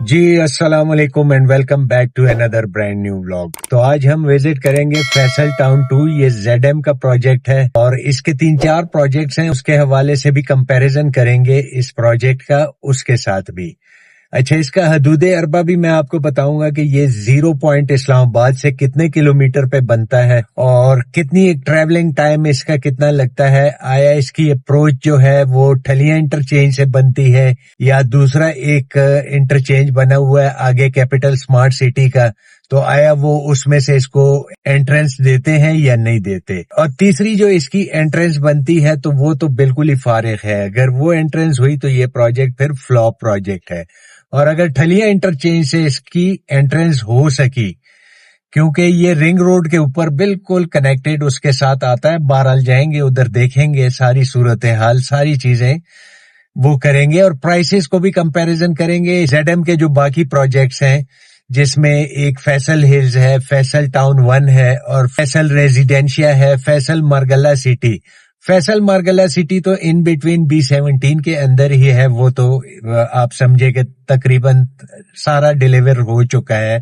جی السلام علیکم and welcome back to another brand new vlog. تو آج ہم وزٹ کریں گے فیصل ٹاؤن 2. یہ زیڈ ایم کا پروجیکٹ ہے اور اس کے 3-4 پروجیکٹس ہیں. اس کے حوالے سے بھی کمپیریزن کریں گے اس پروجیکٹ کا اس کے ساتھ بھی. اچھا، اس کا حدود اربا بھی میں آپ کو بتاؤں گا کہ یہ 0 پوائنٹ اسلام آباد سے کتنے کلومیٹر پہ بنتا ہے اور کتنی ایک ٹریولنگ ٹائم اس کا کتنا لگتا ہے. آیا اس کی اپروچ جو ہے وہ ٹھلیاں انٹرچینج سے بنتی ہے یا دوسرا ایک انٹرچینج بنا ہوا ہے آگے کیپٹل اسمارٹ سٹی کا، تو آیا وہ اس میں سے اس کو انٹرنس دیتے ہیں یا نہیں دیتے. اور تیسری جو اس کی انٹرنس بنتی ہے تو وہ تو بالکل ہی فارغ ہے. اگر وہ انٹرنس ہوئی تو یہ پروجیکٹ پھر فلاپ پروجیکٹ ہے. اور اگر ٹھلیاں انٹرچینج سے اس کی انٹرنس ہو سکی، کیونکہ یہ رنگ روڈ کے اوپر بالکل کنیکٹڈ اس کے ساتھ آتا ہے. بہرحال جائیں گے ادھر، دیکھیں گے ساری صورتحال، ساری چیزیں وہ کریں گے اور پرائسز کو بھی کمپیریزن کریں گے. زیڈ ایم کے جو باقی پروجیکٹس ہیں جس میں ایک فیصل ہلز ہے، فیصل ٹاؤن 1 ہے اور فیصل ریزیڈینشیا ہے، فیصل مارگلہ سٹی. فیصل مارگلہ سٹی تو ان بٹوین B17 کے اندر ہی ہے. وہ تو آپ سمجھے کہ تقریباً سارا ڈیلیور ہو چکا ہے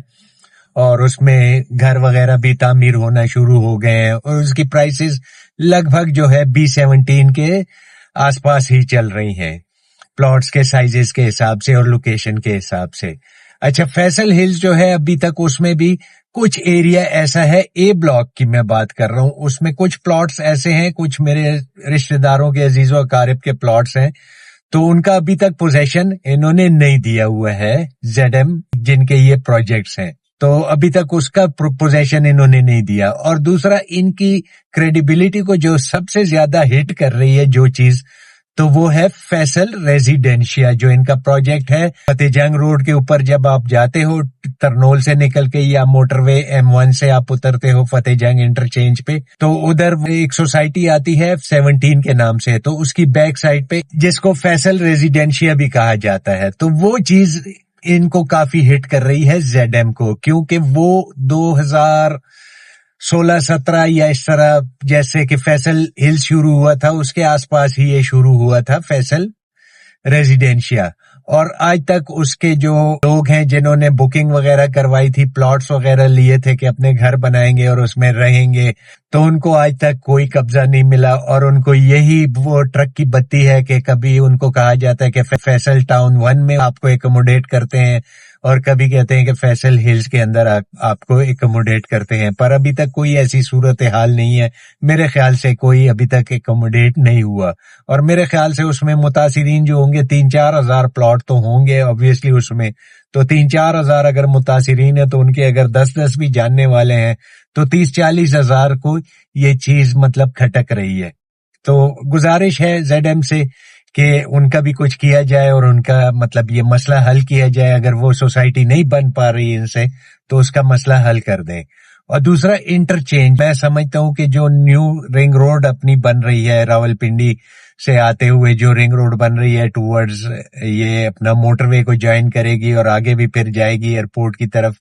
اور اس میں گھر وغیرہ بھی تعمیر ہونا شروع ہو گئے ہیں اور اس کی پرائسز لگ بھگ جو ہے B17 کے آس پاس ہی چل رہی ہیں، پلاٹس کے سائزز کے حساب سے اور لوکیشن کے حساب سے. اچھا، فیصل ہلز جو ہے ابھی تک اس میں بھی کچھ ایریا ایسا ہے، اے بلاک کی میں بات کر رہا ہوں، اس میں کچھ پلاٹس ایسے ہیں، کچھ میرے رشتہ داروں کے عزیز و اقارب کے پلاٹس ہیں، تو ان کا ابھی تک پوزیشن انہوں نے نہیں دیا ہوا ہے. زیڈ ایم جن کے یہ پروجیکٹس ہیں تو ابھی تک اس کا پوزیشن انہوں نے نہیں دیا. اور دوسرا، ان کی کریڈیبلٹی کو جو سب سے زیادہ ہٹ کر رہی ہے جو چیز، تو وہ ہے فیصل ریزیڈینشیا جو ان کا پروجیکٹ ہے. فتح جنگ روڈ کے اوپر جب آپ جاتے ہو ترنول سے نکل کے یا موٹر وے M1 سے آپ اترتے ہو فتح جنگ انٹرچینج پہ، تو ادھر ایک سوسائٹی آتی ہے 17 کے نام سے، تو اس کی بیک سائڈ پہ جس کو فیصل ریزیڈینشیا بھی کہا جاتا ہے، تو وہ چیز ان کو کافی ہٹ کر رہی ہے زیڈ ایم کو، کیونکہ وہ 2016-17 یا اس طرح جیسے کہ فیصل ہل شروع ہوا تھا اس کے آس پاس ہی یہ شروع ہوا تھا فیصل ریزیڈینشیا. اور آج تک اس کے جو لوگ ہیں جنہوں نے بکنگ وغیرہ کروائی تھی، پلاٹس وغیرہ لیے تھے کہ اپنے گھر بنائیں گے اور اس میں رہیں گے، تو ان کو آج تک کوئی قبضہ نہیں ملا. اور ان کو یہی وہ ٹرک کی بتی ہے کہ کبھی ان کو کہا جاتا ہے کہ فیصل ٹاؤن 1 میں آپ کو ایکوموڈیٹ کرتے ہیں اور کبھی کہتے ہیں کہ فیصل ہلز کے اندر آپ کو ایکوموڈیٹ کرتے ہیں. پر ابھی تک کوئی ایسی صورتحال نہیں ہے، میرے خیال سے کوئی ابھی تک ایکوموڈیٹ نہیں ہوا. اور میرے خیال سے اس میں متاثرین جو ہوں گے 3-4 ہزار پلاٹ تو ہوں گے obviously اس میں، تو 3-4 ہزار اگر متاثرین ہیں تو ان کے اگر 10 بھی جاننے والے ہیں تو 30-40 ہزار کو یہ چیز مطلب کھٹک رہی ہے. تو گزارش ہے زیڈ ایم سے کہ ان کا بھی کچھ کیا جائے اور ان کا مطلب یہ مسئلہ حل کیا جائے. اگر وہ سوسائٹی نہیں بن پا رہی ان سے تو اس کا مسئلہ حل کر دیں. اور دوسرا انٹرچینج، میں سمجھتا ہوں کہ جو نیو رنگ روڈ اپنی بن رہی ہے راولپنڈی سے آتے ہوئے، جو رنگ روڈ بن رہی ہے ٹورڈز یہ اپنا موٹر وے کو جوائن کرے گی اور آگے بھی پھر جائے گی ایئرپورٹ کی طرف،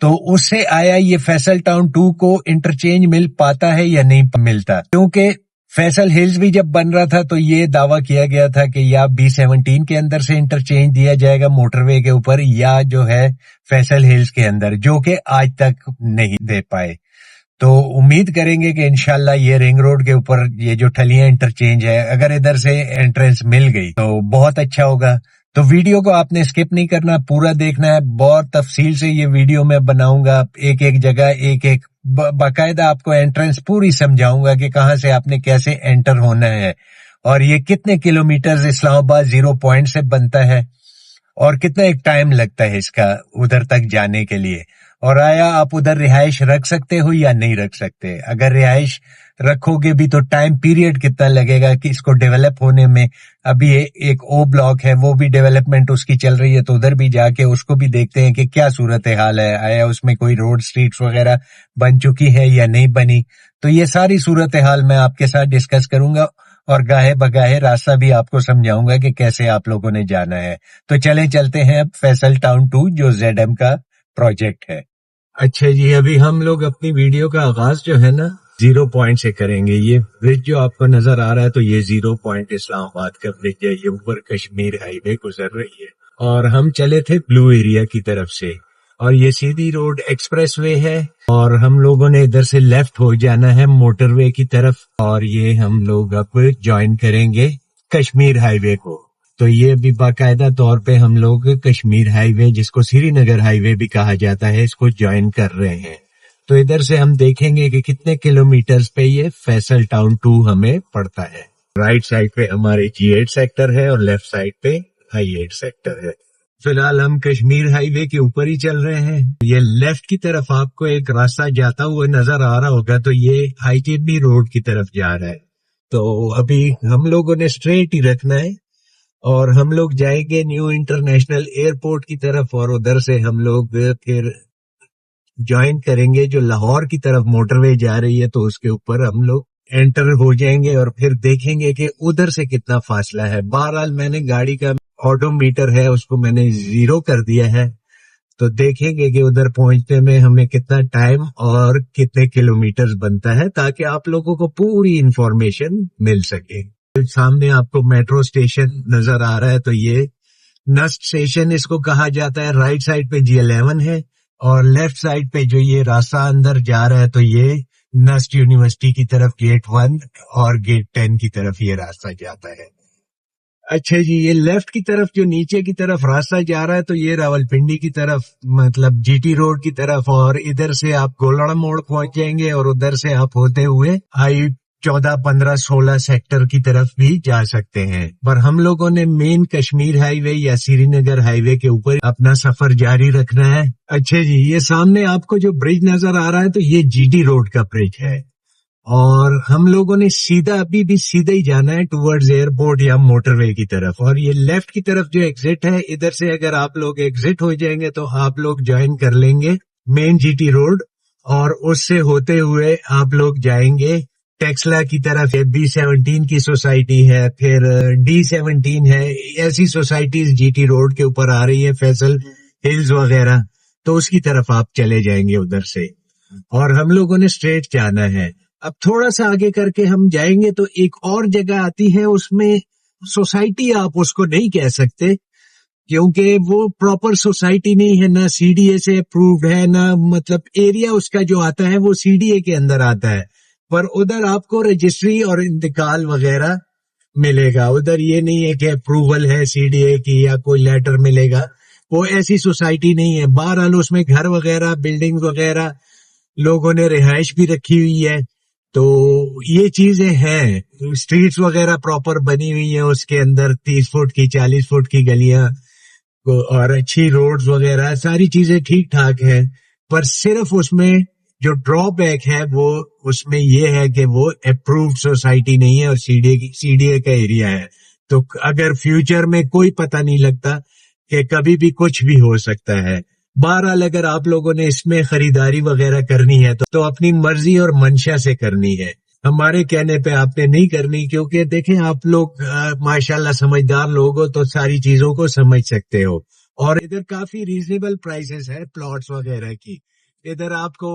تو اس سے آیا یہ فیصل ٹاؤن 2 کو انٹرچینج مل پاتا ہے یا نہیں ملتا. کیونکہ فیصل ہلز بھی جب بن رہا تھا تو یہ دعویٰ کیا گیا تھا کہ یا B17 کے اندر سے انٹرچینج دیا جائے گا موٹر وے کے اوپر یا جو ہے فیصل ہلز کے اندر، جو کہ آج تک نہیں دے پائے. تو امید کریں گے کہ انشاءاللہ یہ رنگ روڈ کے اوپر یہ جو ٹھلیاں انٹرچینج ہے اگر ادھر سے انٹرنس مل گئی تو بہت اچھا ہوگا. تو ویڈیو کو آپ نے اسکپ نہیں کرنا، پورا دیکھنا ہے. بہت تفصیل سے یہ ویڈیو میں بناؤں گا، ایک ایک جگہ ایک باقاعدہ آپ کو انٹرنس پوری سمجھاؤں گا کہ کہاں سے آپ نے کیسے انٹر ہونا ہے اور یہ کتنے کلومیٹرز اسلام آباد 0 پوائنٹ سے بنتا ہے اور کتنا ایک ٹائم لگتا ہے اس کا ادھر تک جانے کے لیے. اور آیا آپ ادھر رہائش رکھ سکتے ہو یا نہیں رکھ سکتے. اگر رہائش رکھو گے بھی تو ٹائم پیریڈ کتنا لگے گا کہ اس کو ڈیولپ ہونے میں. ابھی ایک او بلاک ہے، وہ بھی ڈیولپمنٹ اس کی چل رہی ہے، تو ادھر بھی جا کے اس کو بھی دیکھتے ہیں کہ کیا صورتحال ہے، آیا اس میں کوئی روڈ سٹریٹس وغیرہ بن چکی ہے یا نہیں بنی. تو یہ ساری صورتحال میں آپ کے ساتھ ڈسکس کروں گا اور گاہے بگاہے راستہ بھی آپ کو سمجھاؤں گا کہ کیسے آپ لوگوں نے جانا ہے. تو چلیں چلتے ہیں اب فیصل ٹاؤن 2 جو زیڈ ایم کا پروجیکٹ ہے. اچھا جی، ابھی ہم لوگ اپنی ویڈیو کا آغاز جو ہے نا 0 پوائنٹ سے کریں گے. یہ برج جو آپ کو نظر آ رہا ہے تو یہ 0 پوائنٹ اسلام آباد کا برج ہے، یہ اوپر کشمیر ہائی وے گزر رہی ہے اور ہم چلے تھے بلو ایریا کی طرف سے، اور یہ سیدھی روڈ ایکسپریس وے ہے، اور ہم لوگوں نے ادھر سے لیفٹ ہو جانا ہے موٹر وے کی طرف، اور یہ ہم لوگ اب جوائن کریں گے کشمیر ہائی وے کو۔ تو یہ بھی باقاعدہ طور پہ ہم لوگ کشمیر ہائی وے، جس کو سری نگر ہائی وے بھی کہا جاتا ہے، اس کو جوائن کر رہے ہیں۔ تو ادھر سے ہم دیکھیں گے کہ کتنے کلومیٹرز پہ یہ فیصل ٹاؤن 2 ہمیں پڑتا ہے۔ رائٹ سائڈ پہ ہمارے G8 سیکٹر ہے اور لیفٹ سائڈ پہ I8 سیکٹر ہے۔ فی الحال ہم کشمیر ہائی وے کے اوپر ہی چل رہے ہیں۔ یہ لیفٹ کی طرف آپ کو ایک راستہ جاتا ہوا نظر آ رہا ہوگا، تو یہ ITB روڈ کی طرف جا رہا ہے۔ تو ابھی ہم لوگوں نے اسٹریٹ ہی رکھنا ہے، اور ہم لوگ جائیں گے نیو انٹرنیشنل ایئرپورٹ کی طرف، اور ادھر سے ہم لوگ پھر جوائن کریں گے جو لاہور کی طرف موٹر وے جا رہی ہے، تو اس کے اوپر ہم لوگ انٹر ہو جائیں گے، اور پھر دیکھیں گے کہ ادھر سے کتنا فاصلہ ہے۔ بہرحال میں نے گاڑی کا آٹو میٹر ہے اس کو میں نے 0 کر دیا ہے، تو دیکھیں گے کہ ادھر پہنچنے میں ہمیں کتنا ٹائم اور کتنے کلومیٹرز بنتا ہے، تاکہ آپ لوگوں کو پوری انفارمیشن مل سکے۔ سامنے آپ کو میٹرو اسٹیشن نظر آ رہا ہے، تو یہ نسٹ اسٹیشن اس کو کہا جاتا ہے۔ رائٹ سائڈ پہ G11 ہے، اور لیفٹ سائڈ پہ جو یہ راستہ اندر جا رہا ہے، تو یہ نسٹ یونیورسٹی کی طرف گیٹ 1 اور گیٹ 10 کی طرف یہ راستہ جاتا ہے۔ اچھا جی، یہ لیفٹ کی طرف جو نیچے کی طرف راستہ جا رہا ہے، تو یہ راولپنڈی کی طرف، مطلب GT روڈ کی طرف، اور ادھر سے آپ گولڑا موڑ پہنچ جائیں گے، اور ادھر سے آپ ہوتے ہوئے I14, 15, 16 سیکٹر کی طرف بھی جا سکتے ہیں۔ پر ہم لوگوں نے مین کشمیر ہائی وے یا سری نگر ہائی وے کے اوپر اپنا سفر جاری رکھنا ہے۔ اچھا جی، یہ سامنے آپ کو جو برج نظر آ رہا ہے، تو یہ GT روڈ کا برج ہے، اور ہم لوگوں نے ابھی بھی سیدھا ہی جانا ہے ٹورڈز ایئرپورٹ یا موٹر وے کی طرف۔ اور یہ لیفٹ کی طرف جو ایگزٹ ہے، ادھر سے اگر آپ لوگ ایگزٹ ہو جائیں گے تو آپ لوگ جوائن کر لیں گے مین GT روڈ، اور اس سے ہوتے ہوئے آپ لوگ جائیں گے ٹیکسلا کی طرف۔ B17 کی سوسائٹی ہے، پھر D17 ہے، ایسی سوسائٹیز GT روڈ کے اوپر آ رہی ہے، فیصل ہلز وغیرہ، تو اس کی طرف آپ چلے جائیں گے ادھر سے، اور ہم لوگوں نے اسٹریٹ جانا ہے۔ اب تھوڑا سا آگے کر کے ہم جائیں گے تو ایک اور جگہ آتی ہے، اس میں سوسائٹی آپ اس کو نہیں کہہ سکتے، کیونکہ وہ پراپر سوسائٹی نہیں ہے، نہ CDA سے اپرووڈ ہے، نہ مطلب ایریا اس کا جو آتا ہے وہ CDA کے اندر آتا ہے، پر ادھر آپ کو رجسٹری اور انتقال وغیرہ ملے گا۔ ادھر یہ نہیں ہے کہ اپروول ہے CDA کی یا کوئی لیٹر ملے گا، وہ ایسی سوسائٹی نہیں ہے۔ بہرحال اس میں گھر وغیرہ، بلڈنگ وغیرہ، لوگوں نے رہائش بھی رکھی ہوئی ہے، تو یہ چیزیں ہیں۔ اسٹریٹس وغیرہ پراپر بنی ہوئی ہیں، اس کے اندر 30 فٹ کی، 40 فٹ کی گلیاں، اور اچھی روڈز وغیرہ، ساری چیزیں ٹھیک ٹھاک ہیں، پر صرف اس میں جو ڈرا بیک ہے وہ اس میں یہ ہے کہ وہ اپرووڈ سوسائٹی نہیں ہے، اور CDA کا ایریا ہے، تو اگر فیوچر میں کوئی پتہ نہیں لگتا کہ کبھی بھی کچھ بھی ہو سکتا ہے۔ بہرحال اگر آپ لوگوں نے اس میں خریداری وغیرہ کرنی ہے تو اپنی مرضی اور منشا سے کرنی ہے، ہمارے کہنے پہ آپ نے نہیں کرنی، کیونکہ دیکھیں آپ لوگ ماشاءاللہ سمجھدار لوگ ہو تو ساری چیزوں کو سمجھ سکتے ہو، اور ادھر کافی ریزنیبل پرائسز ہے پلاٹس وغیرہ کی۔ ادھر آپ کو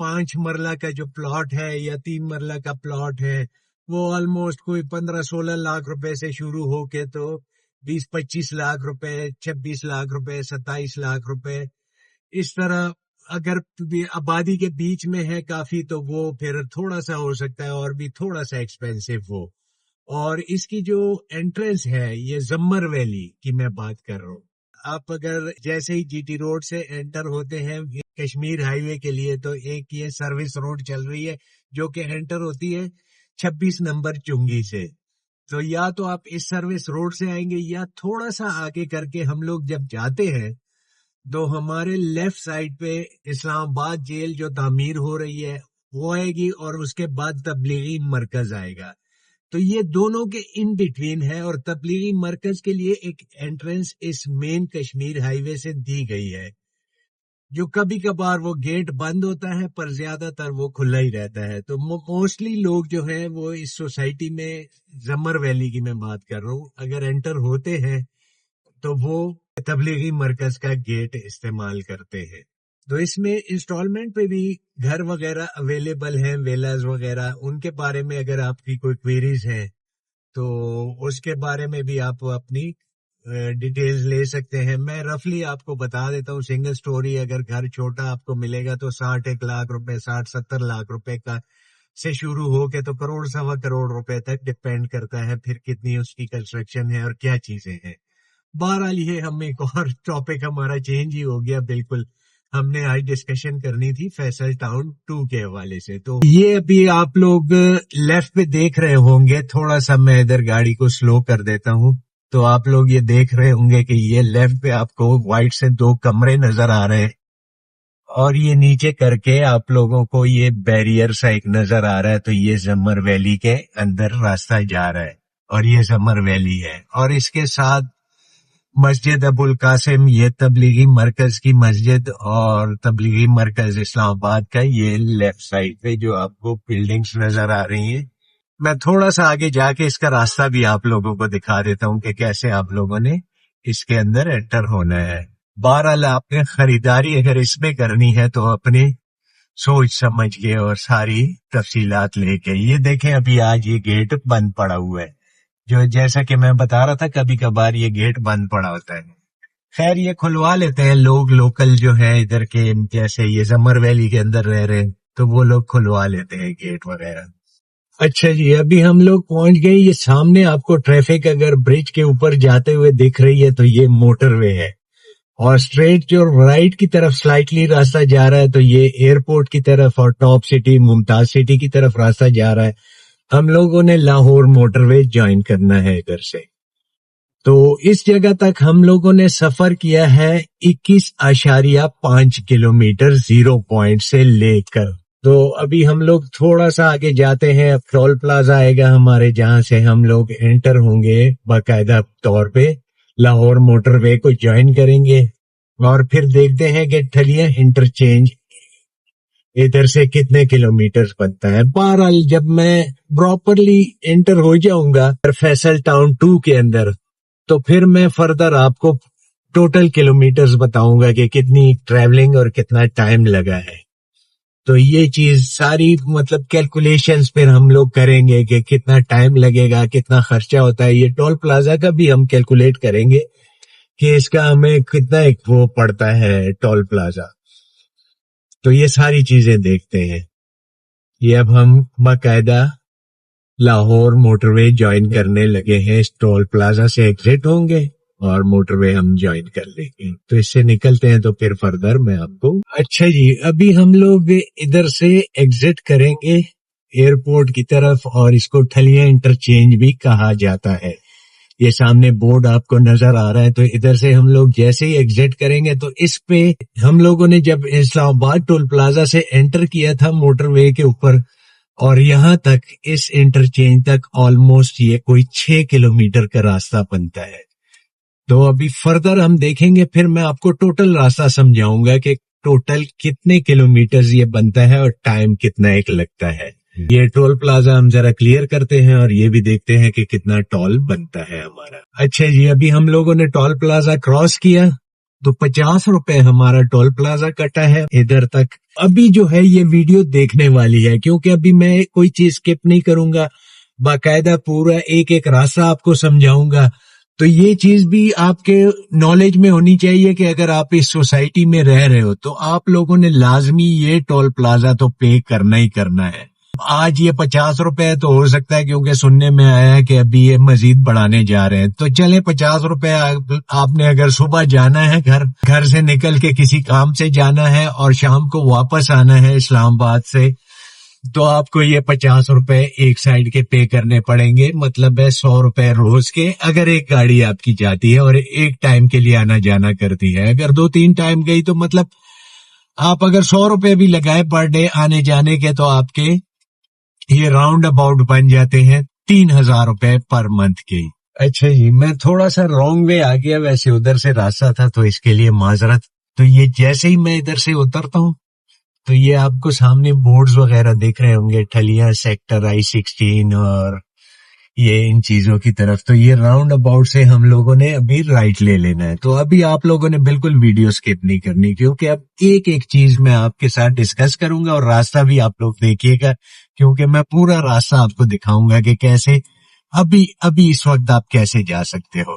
5 مرلہ کا جو پلاٹ ہے یا 3 مرلہ کا پلاٹ ہے، وہ آلموسٹ کوئی 15-16 لاکھ روپے سے شروع ہو کے تو 20-25 لاکھ روپے، 26 لاکھ روپے، 27 لاکھ روپے، اس طرح۔ اگر آبادی کے بیچ میں ہے کافی تو وہ پھر تھوڑا سا ہو سکتا ہے اور بھی تھوڑا سا ایکسپینسو ہو۔ اور اس کی جو انٹرنس ہے، یہ زمر ویلی کی میں بات کر رہا ہوں۔ آپ اگر جیسے ہی GT روڈ سے انٹر ہوتے ہیں کشمیر ہائی وے کے لیے، تو ایک یہ سروس روڈ چل رہی ہے جو کہ انٹر ہوتی ہے 26 نمبر چنگی سے، تو یا تو آپ اس سروس روڈ سے آئیں گے، یا تھوڑا سا آگے کر کے ہم لوگ جب جاتے ہیں تو ہمارے لیفٹ سائڈ پہ اسلام آباد جیل جو تعمیر ہو رہی ہے وہ آئے گی، اور اس کے بعد تبلیغی مرکز آئے گا، تو یہ دونوں کے ان بٹوین ہے، اور تبلیغی مرکز کے لیے ایک انٹرنس اس مین کشمیر ہائی وے سے دی گئی ہے، جو کبھی کبھار وہ گیٹ بند ہوتا ہے، پر زیادہ تر وہ کھلا ہی رہتا ہے۔ تو موسٹلی لوگ جو ہیں وہ اس سوسائٹی میں، زمر ویلی کی میں بات کر رہا ہوں، اگر انٹر ہوتے ہیں تو وہ تبلیغی مرکز کا گیٹ استعمال کرتے ہیں۔ تو اس میں انسٹالمنٹ پہ بھی گھر وغیرہ اویلیبل ہیں، ویلاز وغیرہ، ان کے بارے میں اگر آپ کی کوئی کوئریز ہیں تو اس کے بارے میں بھی آپ اپنی ڈیٹیلز لے سکتے ہیں. میں رفلی آپ کو بتا دیتا ہوں. سنگل سٹوری اگر گھر چھوٹا آپ کو ملے گا تو 61 لاکھ روپے 60-70 لاکھ روپے کا سے شروع ہو کے تو کروڑ سوا کروڑ روپے تک ڈپینڈ کرتا ہے پھر کتنی اس کی کنسٹرکشن ہے اور کیا چیزیں ہیں. بہرحال یہ ہم ایک اور ٹاپک ہمارا چینج ہی ہو گیا بالکل. ہم نے آج ڈسکشن کرنی تھی فیصل ٹاؤن 2 کے حوالے سے. تو یہ ابھی آپ لوگ لیفٹ پہ دیکھ رہے ہوں گے. تھوڑا سا میں ادھر گاڑی کو سلو کر دیتا ہوں تو آپ لوگ یہ دیکھ رہے ہوں گے کہ یہ لیفٹ پہ آپ کو وائٹ سے 2 کمرے نظر آ رہے ہیں اور یہ نیچے کر کے آپ لوگوں کو یہ بیریئر سا ایک نظر آ رہا ہے. تو یہ زمر ویلی کے اندر راستہ جا رہا ہے اور یہ زمر ویلی ہے. اور اس کے ساتھ مسجد ابو القاسم، یہ تبلیغی مرکز کی مسجد اور تبلیغی مرکز اسلام آباد کا یہ لیفٹ سائڈ پہ جو آپ کو بلڈنگز نظر آ رہی ہیں. میں تھوڑا سا آگے جا کے اس کا راستہ بھی آپ لوگوں کو دکھا دیتا ہوں کہ کیسے آپ لوگوں نے اس کے اندر انٹر ہونا ہے. بہرحال آپ نے خریداری اگر اس میں کرنی ہے تو اپنے سوچ سمجھ کے اور ساری تفصیلات لے کے. یہ دیکھیں ابھی آج یہ گیٹ بند پڑا ہوا ہے جو جیسا کہ میں بتا رہا تھا کبھی کبھار یہ گیٹ بند پڑا ہوتا ہے. خیر یہ کھلوا لیتے ہیں لوگ لوکل جو ہے ادھر کے، جیسے یہ زمر ویلی کے اندر رہ رہے تو وہ لوگ کھلوا لیتے ہیں گیٹ وغیرہ. اچھا جی ابھی ہم لوگ پہنچ گئے. یہ سامنے آپ کو ٹریفک اگر برج کے اوپر جاتے ہوئے دکھ رہی ہے تو یہ موٹر وے ہے اور اسٹریٹ جو رائٹ کی طرف سلائٹلی راستہ جا رہا ہے تو یہ ایئرپورٹ کی طرف اور ٹاپ سٹی ممتاز سٹی کی طرف راستہ جا رہا ہے. ہم لوگوں نے لاہور موٹر وے جوائن کرنا ہے ادھر سے. تو اس جگہ تک ہم لوگوں نے سفر کیا ہے 21.5 کلومیٹر 0 پوائنٹ سے لے کر. تو ابھی ہم لوگ تھوڑا سا آگے جاتے ہیں. اب ٹول پلازا آئے گا ہمارے جہاں سے ہم لوگ انٹر ہوں گے باقاعدہ طور پہ لاہور موٹر وے کو جوائن کریں گے اور پھر دیکھتے ہیں کہ ٹھلیاں انٹرچینج ادھر سے کتنے کلومیٹر بنتا ہے. بہرحال جب میں پراپرلی انٹر ہو جاؤں گا فیصل ٹاؤن 2 کے اندر تو پھر میں فردر آپ کو ٹوٹل کلومیٹرز بتاؤں گا کہ کتنی ٹریولنگ اور کتنا ٹائم لگا ہے. تو یہ چیز ساری مطلب کیلکولیشنز پھر ہم لوگ کریں گے کہ کتنا ٹائم لگے گا، کتنا خرچہ ہوتا ہے. یہ ٹول پلازا کا بھی ہم کیلکولیٹ کریں گے کہ اس کا ہمیں کتنا ایک وہ پڑتا ہے ٹول پلازا. تو یہ ساری چیزیں دیکھتے ہیں. یہ اب ہم باقاعدہ لاہور موٹر وے جوائن کرنے لگے ہیں. اس ٹول پلازا سے ایگزٹ ہوں گے اور موٹر وے ہم جوائن کر لیں گے. تو اس سے نکلتے ہیں تو پھر فردر میں آپ کو. اچھا جی ابھی ہم لوگ ادھر سے ایگزٹ کریں گے ایئرپورٹ کی طرف اور اس کو ٹھلیاں انٹرچینج بھی کہا جاتا ہے. یہ سامنے بورڈ آپ کو نظر آ رہا ہے. تو ادھر سے ہم لوگ جیسے ہی ایگزٹ کریں گے تو اس پہ ہم لوگوں نے جب اسلام آباد ٹول پلازا سے انٹر کیا تھا موٹر وے کے اوپر اور یہاں تک اس انٹرچینج تک آلموسٹ یہ کوئی 6 کلومیٹر کا راستہ بنتا ہے. تو ابھی فردر ہم دیکھیں گے پھر میں آپ کو ٹوٹل راستہ سمجھاؤں گا کہ ٹوٹل کتنے کلومیٹرز یہ بنتا ہے اور ٹائم کتنا ایک لگتا ہے. یہ ٹول پلازا ہم ذرا کلیئر کرتے ہیں اور یہ بھی دیکھتے ہیں کہ کتنا ٹول بنتا ہے ہمارا. اچھا جی ابھی ہم لوگوں نے ٹول پلازا کراس کیا تو 50 روپے ہمارا ٹول پلازا کٹا ہے ادھر تک. ابھی جو ہے یہ ویڈیو دیکھنے والی ہے کیونکہ ابھی میں کوئی چیز اسکپ نہیں کروں گا، باقاعدہ پورا ایک ایک راستہ آپ کو سمجھاؤں گا. تو یہ چیز بھی آپ کے نالج میں ہونی چاہیے کہ اگر آپ اس سوسائٹی میں رہ رہے ہو تو آپ لوگوں نے لازمی یہ ٹول پلازا تو پے کرنا ہی کرنا ہے. آج یہ 50 روپے تو ہو سکتا ہے کیونکہ سننے میں آیا ہے کہ ابھی یہ مزید بڑھانے جا رہے ہیں. تو چلیں 50 روپے آپ نے اگر صبح جانا ہے گھر سے نکل کے کسی کام سے جانا ہے اور شام کو واپس آنا ہے اسلام آباد سے تو آپ کو یہ 50 روپے ایک سائیڈ کے پے کرنے پڑیں گے. مطلب ہے 100 روپے روز کے اگر ایک گاڑی آپ کی جاتی ہے اور ایک ٹائم کے لیے آنا جانا کرتی ہے. اگر 2-3 ٹائم گئی تو مطلب آپ اگر 100 روپے بھی لگائے پر ڈے آنے جانے کے تو آپ کے یہ راؤنڈ اباؤٹ بن جاتے ہیں 3000 روپے پر منتھ کے. اچھا جی میں تھوڑا سا رانگ وے آ گیا، ویسے ادھر سے راستہ تھا تو اس کے لیے معذرت. تو یہ جیسے ہی میں ادھر سے اترتا ہوں تو یہ آپ کو سامنے بورڈز وغیرہ دیکھ رہے ہوں گے ٹھلیاں سیکٹر I-16 اور یہ ان چیزوں کی طرف. تو یہ راؤنڈ اباؤٹ سے ہم لوگوں نے ابھی رائٹ لے لینا ہے. تو ابھی آپ لوگوں نے بالکل ویڈیو سکپ نہیں کرنی کیونکہ اب ایک ایک چیز میں آپ کے ساتھ ڈسکس کروں گا اور راستہ بھی آپ لوگ دیکھیے گا کیونکہ میں پورا راستہ آپ کو دکھاؤں گا کہ کیسے ابھی اس وقت آپ کیسے جا سکتے ہو.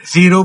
0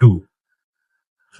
2।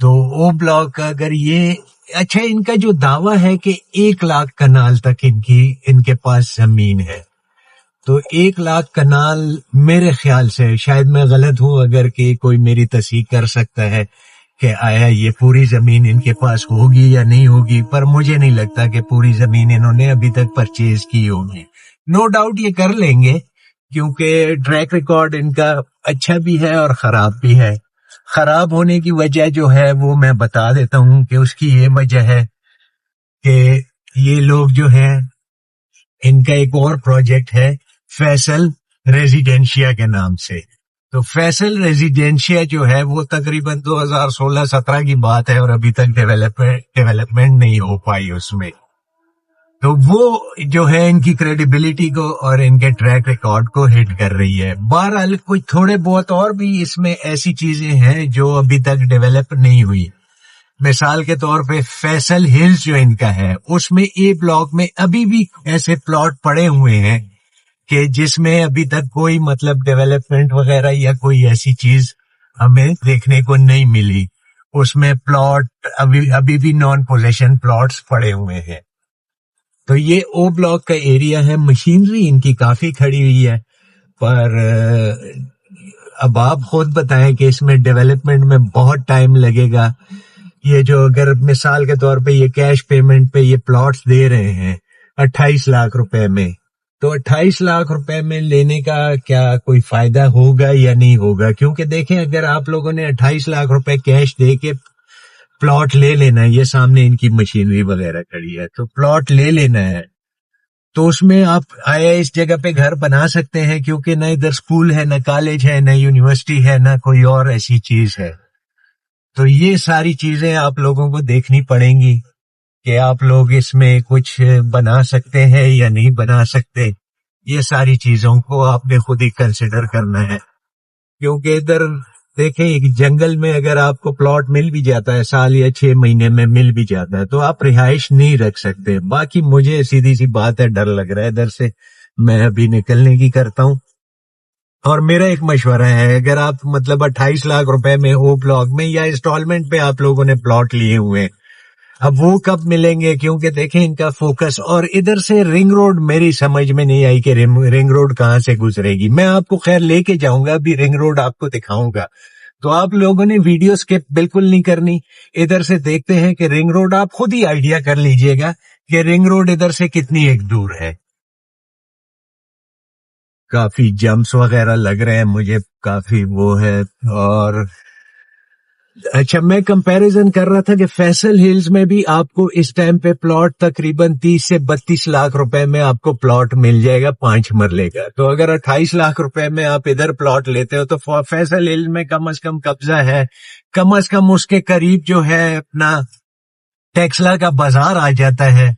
تو او بلاک کا اگر یہ اچھا ان کا جو دعویٰ ہے کہ 1 لاکھ کنال تک ان کے پاس زمین ہے، تو 1 لاکھ کنال میرے خیال سے، شاید میں غلط ہوں اگر کہ کوئی میری تصحیح کر سکتا ہے کہ آیا یہ پوری زمین ان کے پاس ہوگی یا نہیں ہوگی، پر مجھے نہیں لگتا کہ پوری زمین انہوں نے ابھی تک پرچیز کی ہوگی. نو ڈاؤٹ یہ کر لیں گے کیونکہ ٹریک ریکارڈ ان کا اچھا بھی ہے اور خراب بھی ہے. خراب ہونے کی وجہ جو ہے وہ میں بتا دیتا ہوں کہ اس کی یہ وجہ ہے کہ یہ لوگ جو ہیں ان کا ایک اور پروجیکٹ ہے فیصل ریزیڈینشیا کے نام سے. تو فیصل ریزیڈینشیا جو ہے وہ تقریباً 2016-17 کی بات ہے اور ابھی تک ڈیولپمنٹ نہیں ہو پائی اس میں. تو وہ جو ہے ان کی کریڈیبلٹی کو اور ان کے ٹریک ریکارڈ کو ہٹ کر رہی ہے. بہرحال کچھ تھوڑے بہت اور بھی اس میں ایسی چیزیں ہیں جو ابھی تک ڈیولپ نہیں ہوئی. مثال کے طور پہ فیصل ہلز جو ان کا ہے اس میں اے بلاک میں ابھی بھی ایسے پلاٹ پڑے ہوئے ہیں کہ جس میں ابھی تک کوئی مطلب ڈیولپمنٹ وغیرہ یا کوئی ایسی چیز ہمیں دیکھنے کو نہیں ملی. اس میں پلاٹ ابھی بھی نان پوزیشن پلاٹس پڑے ہوئے ہیں. تو یہ او بلاک کا ایریا ہے. مشینری ان کی کافی کھڑی ہوئی ہے، پر اب آپ خود بتائیں کہ اس میں ڈیولپمنٹ میں بہت ٹائم لگے گا. یہ جو اگر مثال کے طور پہ یہ کیش پیمنٹ پہ یہ پلاٹس دے رہے ہیں 28 لاکھ روپے میں، تو 28 لاکھ روپے میں لینے کا کیا کوئی فائدہ ہوگا یا نہیں ہوگا؟ کیونکہ دیکھیں اگر آپ لوگوں نے 28 لاکھ روپے کیش دے کے پلاٹ لے لینا ہے، یہ سامنے ان کی مشینری وغیرہ کھڑی ہے، تو پلاٹ لے لینا ہے، تو اس میں آپ آیا اس جگہ پہ گھر بنا سکتے ہیں کیونکہ نہ ادھر سکول ہے، نہ کالج ہے، نہ یونیورسٹی ہے، نہ کوئی اور ایسی چیز ہے. تو یہ ساری چیزیں آپ لوگوں کو دیکھنی پڑیں گی کہ آپ لوگ اس میں کچھ بنا سکتے ہیں یا نہیں بنا سکتے. یہ ساری چیزوں کو آپ نے خود ہی کنسیڈر کرنا ہے. کیونکہ ادھر دیکھیں ایک جنگل میں اگر آپ کو پلاٹ مل بھی جاتا ہے سال یا 6 مہینے میں مل بھی جاتا ہے تو آپ رہائش نہیں رکھ سکتے. باقی مجھے سیدھی سی بات ہے ڈر لگ رہا ہے ادھر سے، میں ابھی نکلنے کی کرتا ہوں. اور میرا ایک مشورہ ہے، اگر آپ مطلب 28 لاکھ روپے میں او بلاک میں یا انسٹالمنٹ پہ آپ لوگوں نے پلاٹ لیے ہوئے، اب وہ کب ملیں گے؟ کیونکہ دیکھیں ان کا فوکس، اور ادھر سے رنگ روڈ میری سمجھ میں نہیں آئی کہ رنگ روڈ کہاں سے گزرے گی. میں آپ کو خیر لے کے جاؤں گا، ابھی رنگ روڈ آپ کو دکھاؤں گا. تو آپ لوگوں نے ویڈیو سکپ بالکل نہیں کرنی. ادھر سے دیکھتے ہیں کہ رنگ روڈ آپ خود ہی آئیڈیا کر لیجئے گا کہ رنگ روڈ ادھر سے کتنی ایک دور ہے. کافی جمپس وغیرہ لگ رہے ہیں مجھے، کافی وہ ہے. اور اچھا میں کمپیریزن کر رہا تھا کہ فیصل ہلز میں بھی آپ کو اس ٹائم پہ پلاٹ تقریباً 30 سے 32 لاکھ روپے میں آپ کو پلاٹ مل جائے گا 5 مرلے کا. تو اگر 28 لاکھ روپے میں آپ ادھر پلاٹ لیتے ہو تو فیصل ہلز میں کم از کم قبضہ ہے، کم از کم اس کے قریب جو ہے اپنا ٹیکسلا کا بازار آ جاتا ہے.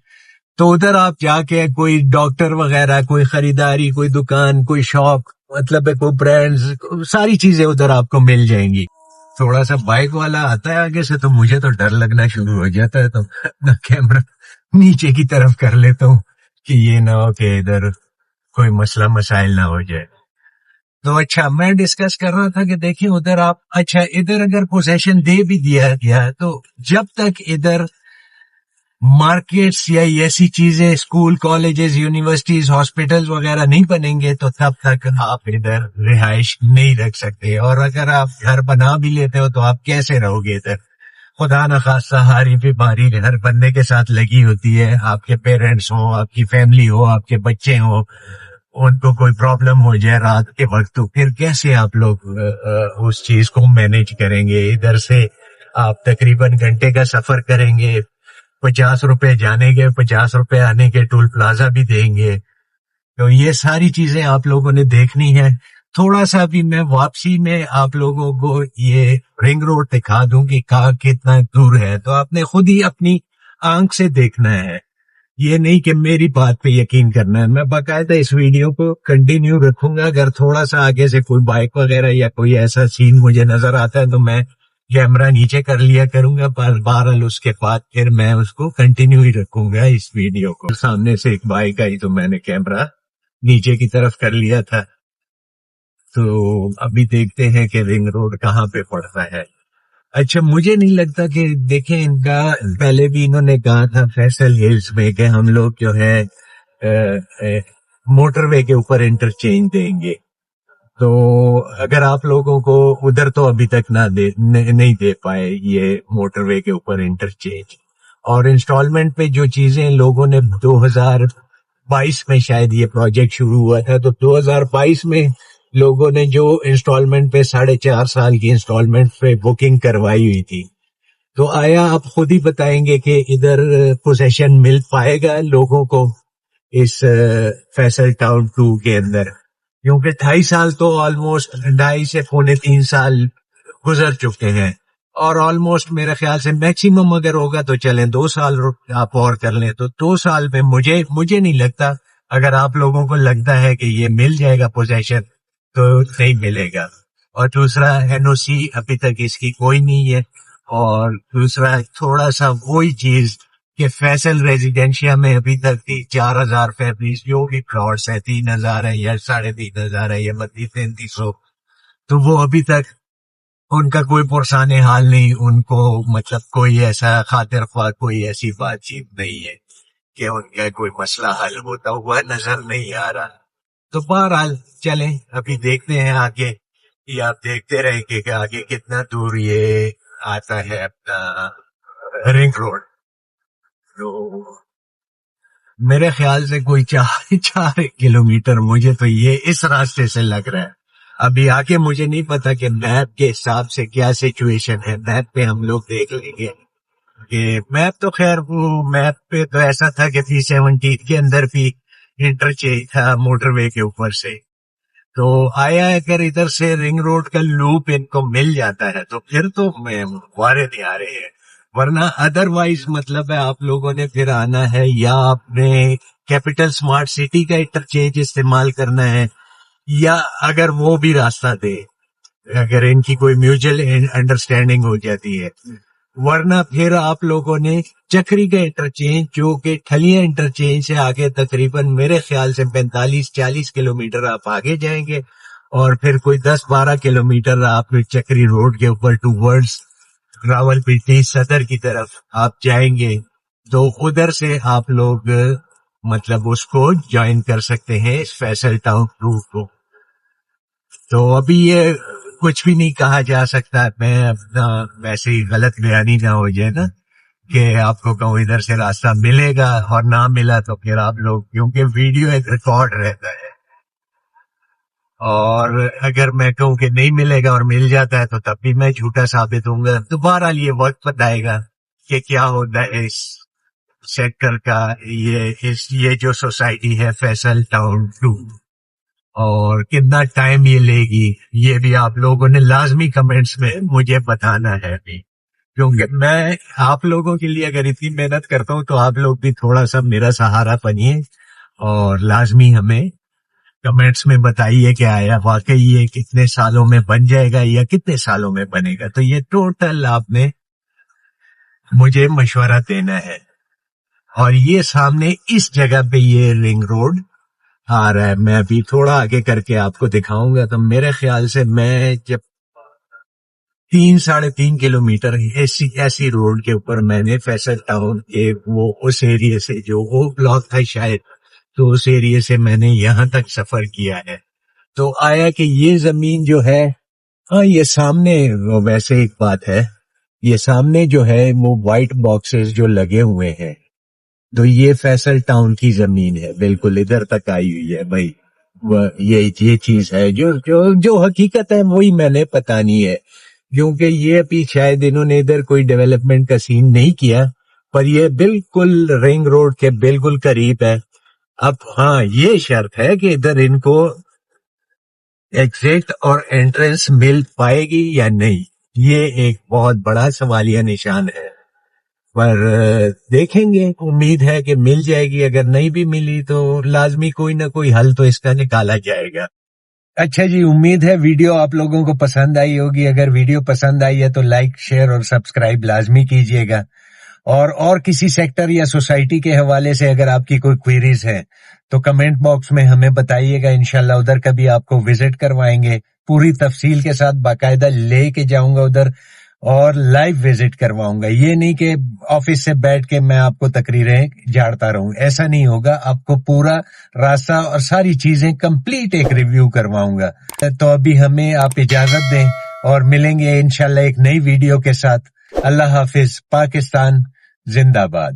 تو ادھر آپ جا کے کوئی ڈاکٹر وغیرہ، کوئی خریداری، کوئی دکان، کوئی شاپ، مطلب کوئی برانڈز، ساری چیزیں ادھر آپ کو مل جائیں گی. تھوڑا سا بائک والا آتا ہے آگے سے تو مجھے تو ڈر لگنا شروع ہو جاتا ہے، تو اپنا کیمرہ نیچے کی طرف کر لیتا ہوں کہ یہ نہ ہو کہ ادھر کوئی مسئلہ مسائل نہ ہو جائے. تو اچھا میں ڈسکس کر رہا تھا کہ دیکھیں ادھر آپ، اچھا ادھر اگر پوزیشن دے بھی دیا گیا تو جب تک ادھر مارکیٹس یا ایسی چیزیں، اسکول، کالجز، یونیورسٹیز، ہاسپٹلز وغیرہ نہیں بنیں گے تو تب تک آپ ادھر رہائش نہیں رکھ سکتے. اور اگر آپ گھر بنا بھی لیتے ہو تو آپ کیسے رہو گے ادھر؟ خدا نخواستہ ہاری بیماری ہر بندے کے ساتھ لگی ہوتی ہے. آپ کے پیرنٹس ہوں، آپ کی فیملی ہو، آپ کے بچے ہوں، ان کو کوئی پرابلم ہو جائے رات کے وقت تو پھر کیسے آپ لوگ اس چیز کو مینیج کریں گے؟ ادھر سے آپ تقریباً گھنٹے کا سفر کریں گے، 50 روپے جانے کے، 50 روپے آنے کے، ٹول پلازا بھی دیں گے. تو یہ ساری چیزیں آپ لوگوں نے دیکھنی ہے. تھوڑا سا بھی میں واپسی میں آپ لوگوں کو یہ رنگ روڈ دکھا دوں کہ کہاں کتنا دور ہے، تو آپ نے خود ہی اپنی آنکھ سے دیکھنا ہے، یہ نہیں کہ میری بات پہ یقین کرنا ہے. میں باقاعدہ اس ویڈیو کو کنٹینیو رکھوں گا. اگر تھوڑا سا آگے سے کوئی بائک وغیرہ یا کوئی ایسا سین مجھے نظر آتا ہے تو میں کیمرہ نیچے کر لیا کروں گا، پر بہرحال اس کے بعد پھر میں اس کو کنٹینیو ہی رکھوں گا اس ویڈیو کو. سامنے سے ایک بائک آئی تو میں نے کیمرہ نیچے کی طرف کر لیا تھا. تو ابھی دیکھتے ہیں کہ رنگ روڈ کہاں پہ پڑتا ہے. اچھا مجھے نہیں لگتا کہ دیکھیں ان کا پہلے بھی انہوں نے کہا تھا فیصل ہلز میں کہ ہم لوگ جو ہے موٹر وے کے اوپر انٹرچینج دیں گے. تو اگر آپ لوگوں کو ادھر تو ابھی تک نہیں دے پائے یہ موٹر وے کے اوپر انٹرچینج, اور انسٹالمنٹ پہ جو چیزیں لوگوں نے 2022 میں شاید یہ پروجیکٹ شروع ہوا تھا, تو 2022 میں لوگوں نے جو انسٹالمنٹ پہ 4.5 سال کی انسٹالمنٹ پہ بکنگ کروائی ہوئی تھی, تو آیا آپ خود ہی بتائیں گے کہ ادھر پوزیشن مل پائے گا لوگوں کو اس فیصل ٹاؤن 2 کے اندر؟ کیونکہ 2.5 سال تو آلموسٹ 2.5 سے 2.25 سال گزر چکے ہیں, اور آلموسٹ میرے خیال سے میکسیمم اگر ہوگا تو چلیں 2 سال آپ اور کر لیں, تو 2 سال میں مجھے نہیں لگتا. اگر آپ لوگوں کو لگتا ہے کہ یہ مل جائے گا پوزیشن تو نہیں ملے گا. اور دوسرا NOC ابھی تک اس کی کوئی نہیں ہے, اور دوسرا تھوڑا سا وہی چیز کہ فیصل ریزیڈینشیا میں ابھی تک 4,000 فیملیز جو بھی پلاٹس ہیں 3,000 ہے یا 3,500 ہے یا 3,300, تو وہ ابھی تک ان کا کوئی پرسان حال نہیں, ان کو مطلب کوئی ایسا خاطر خواہ کوئی ایسی بات چیت نہیں ہے کہ ان کا کوئی مسئلہ حل ہوتا ہوا نظر نہیں آ رہا. تو بہرحال چلیں ابھی دیکھتے ہیں آگے, یہ آپ دیکھتے رہیں کہ آگے کتنا دور یہ آتا ہے اپنا رنگ روڈ. تو میرے خیال سے کوئی 4 کلومیٹر مجھے تو یہ اس راستے سے لگ رہا ہے. ابھی آگے مجھے نہیں پتا کہ میپ کے حساب سے کیا سچویشن ہے, میپ پہ ہم لوگ دیکھ لیں گے کہ میپ تو خیر وہ میپ پہ تو ایسا تھا کہ 317 کے اندر بھی انٹرچینج تھا موٹر وے کے اوپر سے. تو آیا اگر ادھر سے رنگ روڈ کا لوپ ان کو مل جاتا ہے تو پھر تو وارے نہیں آ رہے ہیں, ورنہ ادر وائز مطلب ہے آپ لوگوں نے پھر آنا ہے یا آپ نے کیپٹل اسمارٹ سٹی کا انٹرچینج استعمال کرنا ہے, یا اگر وہ بھی راستہ دے اگر ان کی کوئی میوچل انڈرسٹینڈنگ ہو جاتی ہے, ورنہ پھر آپ لوگوں نے چکری کا انٹرچینج جو کہ ٹھلیاں انٹرچینج سے آگے تقریباً میرے خیال سے 45-40 کلومیٹر آپ آگے جائیں گے, اور پھر کوئی 10-12 کلومیٹر آپ چکری روڈ کے اوپر ٹوورڈز راولپنڈی صدر کی طرف آپ جائیں گے, تو ادھر سے آپ لوگ مطلب اس کو جوائن کر سکتے ہیں اس فیصل ٹاؤن روٹ کو. تو ابھی یہ کچھ بھی نہیں کہا جا سکتا, میں اپنا ویسے ہی غلط بیانی نہ ہو جائے نا کہ آپ کو کہوں ادھر سے راستہ ملے گا اور نہ ملا تو پھر آپ لوگ, کیونکہ ویڈیو ایک ریکارڈ رہتا ہے, اور اگر میں کہوں کہ نہیں ملے گا اور مل جاتا ہے تو تب بھی میں جھوٹا ثابت ہوں گا. تو بہرحال یہ وقت بتائے گا کہ کیا ہوتا ہے اس سیکٹر کا, یہ جو سوسائٹی ہے فیصل ٹاؤن 2, اور کتنا ٹائم یہ لے گی یہ بھی آپ لوگوں نے لازمی کمنٹس میں مجھے بتانا ہے ابھی, کیونکہ میں آپ لوگوں کے لیے اگر اتنی محنت کرتا ہوں تو آپ لوگ بھی تھوڑا سا میرا سہارا بنیے, اور لازمی ہمیں کمنٹس میں بتائیے کہ آیا واقعی یہ کتنے سالوں میں بن جائے گا یا کتنے سالوں میں بنے گا. تو یہ ٹوٹل آپ نے مجھے مشورہ دینا ہے, اور یہ سامنے اس جگہ پہ یہ رنگ روڈ آ رہا ہے, میں ابھی تھوڑا آگے کر کے آپ کو دکھاؤں گا. تو میرے خیال سے میں جب 3-3.5 کلومیٹر ایسی روڈ کے اوپر میں نے فیصل ٹاؤن کے وہ اس ایریے سے جو وہ بلاک تھا شاید, تو اس ایریے سے میں نے یہاں تک سفر کیا ہے. تو آیا کہ یہ زمین جو ہے, ہاں یہ سامنے ویسے ایک بات ہے, یہ سامنے جو ہے وہ وائٹ باکسز جو لگے ہوئے ہیں, تو یہ فیصل ٹاؤن کی زمین ہے, بالکل ادھر تک آئی ہوئی ہے بھائی. یہ چیز ہے جو حقیقت ہے وہی میں نے بتانی ہے, کیونکہ یہ ابھی شاید انہوں نے ادھر کوئی ڈیولپمنٹ کا سین نہیں کیا, پر یہ بالکل رنگ روڈ کے بالکل قریب ہے. اب ہاں یہ شرط ہے کہ ادھر ان کو ایگزٹ اور انٹرنس مل پائے گی یا نہیں, یہ ایک بہت بڑا سوالیہ نشان ہے, پر دیکھیں گے, امید ہے کہ مل جائے گی. اگر نہیں بھی ملی تو لازمی کوئی نہ کوئی حل تو اس کا نکالا جائے گا. اچھا جی, امید ہے ویڈیو آپ لوگوں کو پسند آئی ہوگی. اگر ویڈیو پسند آئی ہے تو لائک شیئر اور سبسکرائب لازمی کیجیے گا, اور کسی سیکٹر یا سوسائٹی کے حوالے سے اگر آپ کی کوئی کوئریز ہے تو کمنٹ باکس میں ہمیں بتائیے گا, انشاءاللہ ادھر کبھی آپ کو وزٹ کروائیں گے, پوری تفصیل کے ساتھ باقاعدہ لے کے جاؤں گا ادھر, اور لائیو وزٹ کرواؤں گا. یہ نہیں کہ آفس سے بیٹھ کے میں آپ کو تقریریں جھاڑتا رہوں, ایسا نہیں ہوگا. آپ کو پورا راستہ اور ساری چیزیں کمپلیٹ ایک ریویو کرواؤں گا. تو ابھی ہمیں آپ اجازت دیں اور ملیں گے انشاءاللہ ایک نئی ویڈیو کے ساتھ. اللہ حافظ. پاکستان زندہ باد.